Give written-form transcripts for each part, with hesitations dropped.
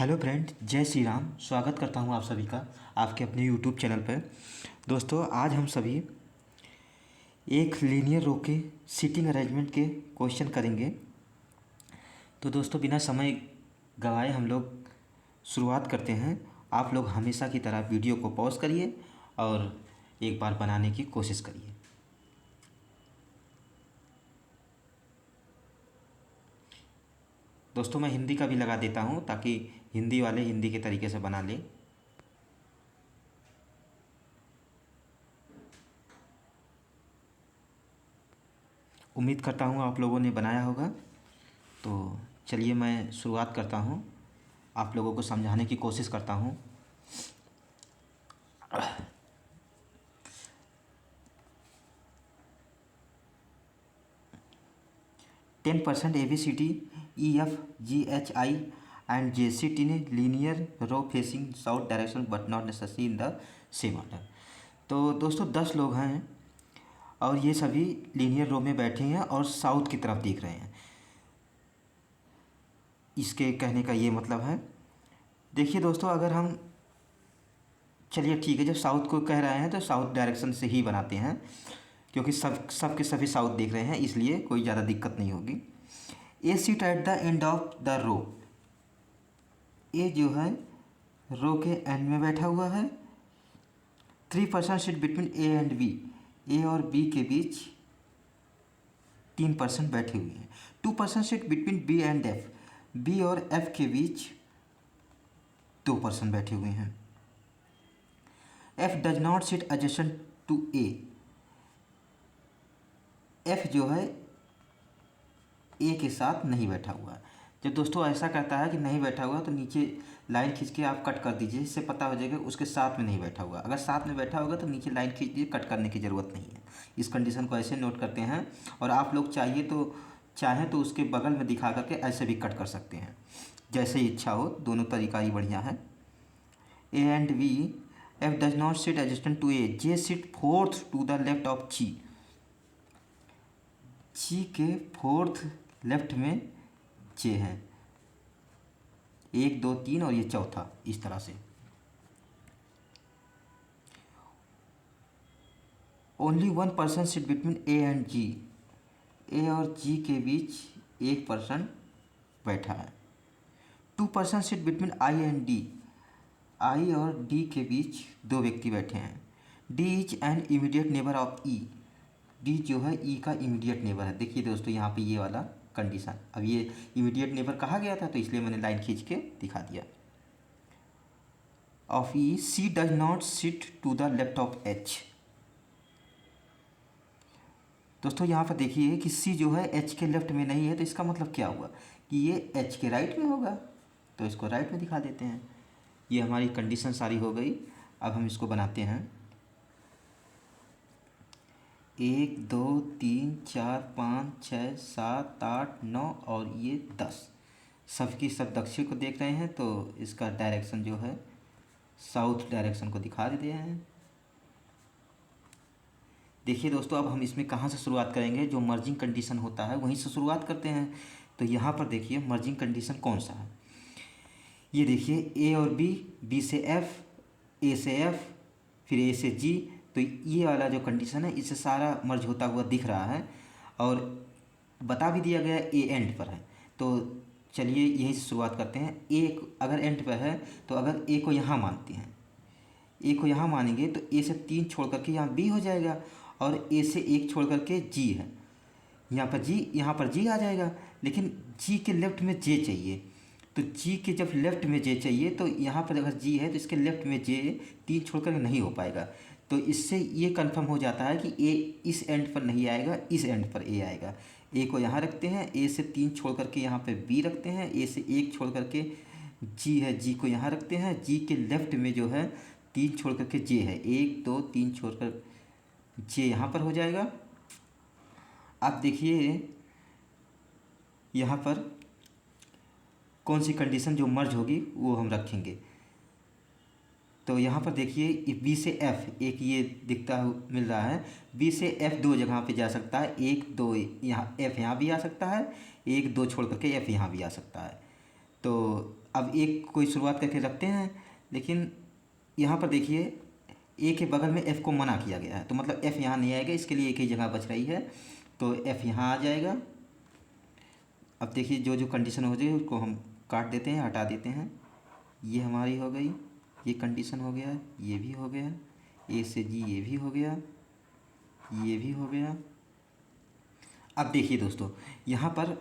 Hello friend, जय श्री राम। स्वागत करता हूं आप सभी का आपके अपने यूट्यूब चैनल पर। दोस्तों, आज हम सभी एक लीनियर रो के सीटिंग अरेंजमेंट के क्वेश्चन करेंगे। तो दोस्तों, बिना समय गवाए हम लोग शुरुआत करते हैं। आप लोग हमेशा की तरह वीडियो को पॉज करिए और एक बार बनाने की कोशिश करिए। दोस्तों, मैं हिंदी का भी लगा देता हूं ताकि हिंदी वाले हिंदी के तरीके से बना लें। उम्मीद करता हूँ आप लोगों ने बनाया होगा। तो चलिए मैं शुरुआत करता हूँ, आप लोगों को समझाने की कोशिश करता हूँ। Ten percent ABCD EFGHI and J sit in a linear row facing south direction but not necessarily in the same order। तो दोस्तों 10 लोग हैं और ये सभी लीनियर रो में बैठे हैं और साउथ की तरफ देख रहे हैं। इसके कहने का ये मतलब है, देखिए दोस्तों, अगर हम चलिए ठीक है, जब साउथ को कह रहे हैं तो साउथ डायरेक्शन से ही बनाते हैं क्योंकि सब के सभी साउथ देख रहे हैं, इसलिए कोई ज़्यादा दिक्कत नहीं होगी। A seat at the end of the row, A जो है रो के एंड में बैठा हुआ है। 3% seat between A and B, A और बी के बीच 3% बैठे हुए हैं। 2% seat between B and F, B और एफ के बीच 2% बैठे हुए हैं। F does not seat adjacent to A, F जो है ए के साथ नहीं बैठा हुआ। जब दोस्तों ऐसा कहता है कि नहीं बैठा हुआ तो नीचे लाइन खींच के आप कट कर दीजिए, इससे पता हो जाएगा उसके साथ में नहीं बैठा हुआ। अगर साथ में बैठा होगा तो नीचे लाइन खींच दीजिए, कट करने की ज़रूरत नहीं है। इस कंडीशन को ऐसे नोट करते हैं और आप लोग चाहें तो उसके बगल में दिखा करके ऐसे भी कट कर सकते हैं, जैसे ही इच्छा हो। दोनों तरीका ही बढ़िया है। A and B, F does not sit adjacent to A, J sit fourth to the left of G, G के फोर्थ लेफ्ट में जे है। 1 2 3 और ये चौथा, इस तरह से। Only 1% seat between A and G, A और जी के बीच 1% बैठा है। 2% seat between I and D, I और डी के बीच 2 व्यक्ति बैठे हैं। D is an immediate neighbour of E, D जो है ई का इमीडिएट नेबर है। देखिए दोस्तों, यहाँ पे ये वाला कंडीशन, अब ये इमीडिएट नेबर कहा गया था तो इसलिए मैंने लाइन खींच के दिखा दिया। Of E, C does not sit to the left of H. दोस्तों यहाँ पर देखिए कि सी जो है एच के लेफ्ट में नहीं है, तो इसका मतलब क्या हुआ कि ये एच के राइट में होगा, तो इसको राइट में दिखा देते हैं। ये हमारी कंडीशन सारी हो गई। अब हम इसको बनाते हैं। 1 2 3 4 5 6 7 8 9 और ये 10, सबकी सब दक्षिण को देख रहे हैं, तो इसका डायरेक्शन जो है साउथ डायरेक्शन को दिखा देते हैं। देखिए दोस्तों, अब हम इसमें कहाँ से शुरुआत करेंगे, जो मर्जिंग कंडीशन होता है वहीं से शुरुआत करते हैं। तो यहाँ पर देखिए मर्जिंग कंडीशन कौन सा है। ये देखिए ए और बी, बी से एफ, ए से एफ, फिर ए से जी, तो ये वाला जो कंडीशन है इससे सारा मर्ज होता हुआ दिख रहा है और बता भी दिया गया ए एंड पर है। तो चलिए यहीं से शुरुआत करते हैं। ए अगर एंड पर है तो अगर ए को यहाँ मानते हैं, ए को यहाँ मानेंगे तो ए से 3 छोड़ करके यहाँ बी हो जाएगा और ए से 1 छोड़ करके जी है। यहाँ पर जी आ जाएगा, लेकिन जी के लेफ्ट में जे चाहिए। तो जी के जब लेफ्ट में जे चाहिए तो यहाँ पर अगर जी है तो इसके लेफ्ट में जे 3 छोड़ कर नहीं हो पाएगा। तो इससे ये कंफर्म हो जाता है कि ए इस एंड पर नहीं आएगा, इस एंड पर ए आएगा। ए को यहाँ रखते हैं, ए से 3 छोड़ करके यहाँ पे बी रखते हैं, ए से 1 छोड़ करके जी है, जी को यहाँ रखते हैं। जी के लेफ्ट में जो है 3 छोड़ करके जे है, 1 2 3 छोड़ कर जे यहाँ पर हो जाएगा। आप देखिए यहाँ पर कौन सी कंडीशन जो मर्ज होगी वो हम रखेंगे। तो यहाँ पर देखिए बी से एफ एक ये दिखता मिल रहा है, बी से एफ 2 जगह पे जा सकता है, 1 2 यहाँ एफ यहाँ भी आ सकता है, 1 2 छोड़ करके एफ यहाँ भी आ सकता है। तो अब एक कोई शुरुआत करके रखते हैं, लेकिन यहाँ पर देखिए ए के बगल में एफ़ को मना किया गया है, तो मतलब एफ़ यहाँ नहीं आएगा, इसके लिए एक ही जगह बच रही है, तो एफ़ यहाँ आ जाएगा। अब देखिए जो जो कंडीशन हो जाए उसको हम काट देते हैं, हटा देते हैं। ये हमारी हो गई, ये कंडीशन हो गया, ये भी हो गया, ए से जी ये भी हो गया, ये भी हो गया। अब देखिए दोस्तों, यहाँ पर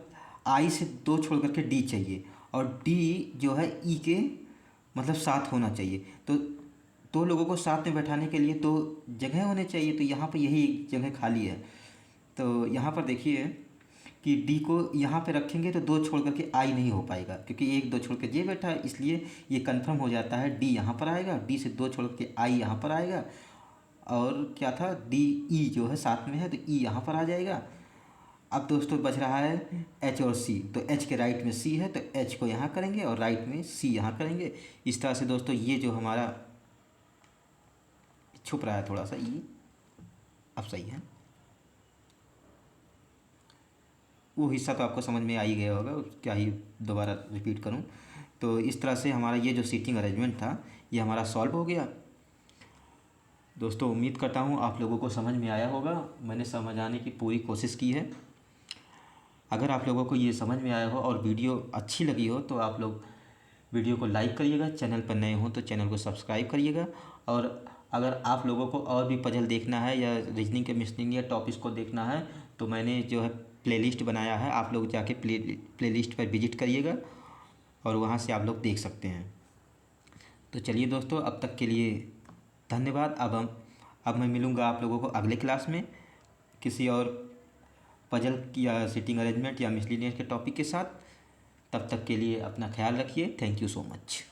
आई से 2 छोड़ करके डी चाहिए, और डी जो है ई के मतलब साथ होना चाहिए, तो 2 लोगों को साथ में बैठाने के लिए 2 जगह होने चाहिए, तो यहाँ पर यही एक जगह खाली है। तो यहाँ पर देखिए कि डी को यहाँ पे रखेंगे तो 2 छोड़ करके आई नहीं हो पाएगा, क्योंकि 1 2 छोड़ के जे बैठा है, इसलिए ये कंफर्म हो जाता है डी यहाँ पर आएगा, डी से 2 छोड़ के आई यहाँ पर आएगा, और क्या था डी ई जो है साथ में है तो ई यहाँ पर आ जाएगा। अब दोस्तों बच रहा है एच और सी, तो एच के राइट में सी है तो एच को यहाँ करेंगे और राइट में सी यहाँ करेंगे। इस तरह से दोस्तों ये जो हमारा छुप रहा है थोड़ा सा ई, अब सही है, वो हिस्सा तो आपको समझ में आ ही गया होगा, क्या ही दोबारा रिपीट करूं। तो इस तरह से हमारा ये जो सीटिंग अरेंजमेंट था ये हमारा सॉल्व हो गया। दोस्तों उम्मीद करता हूं आप लोगों को समझ में आया होगा, मैंने समझाने की पूरी कोशिश की है। अगर आप लोगों को ये समझ में आया हो और वीडियो अच्छी लगी हो तो आप लोग वीडियो को लाइक करिएगा, चैनल पर नए हो तो चैनल को सब्सक्राइब करिएगा। और अगर आप लोगों को और भी पजल देखना है या रीजनिंग के मिसनिंग या टॉपिक्स को देखना है तो मैंने जो है प्लेलिस्ट बनाया है, आप लोग जाके प्लेलिस्ट पर विजिट करिएगा और वहाँ से आप लोग देख सकते हैं। तो चलिए दोस्तों, अब तक के लिए धन्यवाद। अब मैं मिलूँगा आप लोगों को अगले क्लास में किसी और पजल या सिटिंग अरेंजमेंट या मिसलिनियस के टॉपिक के साथ। तब तक के लिए अपना ख्याल रखिए। Thank you so much.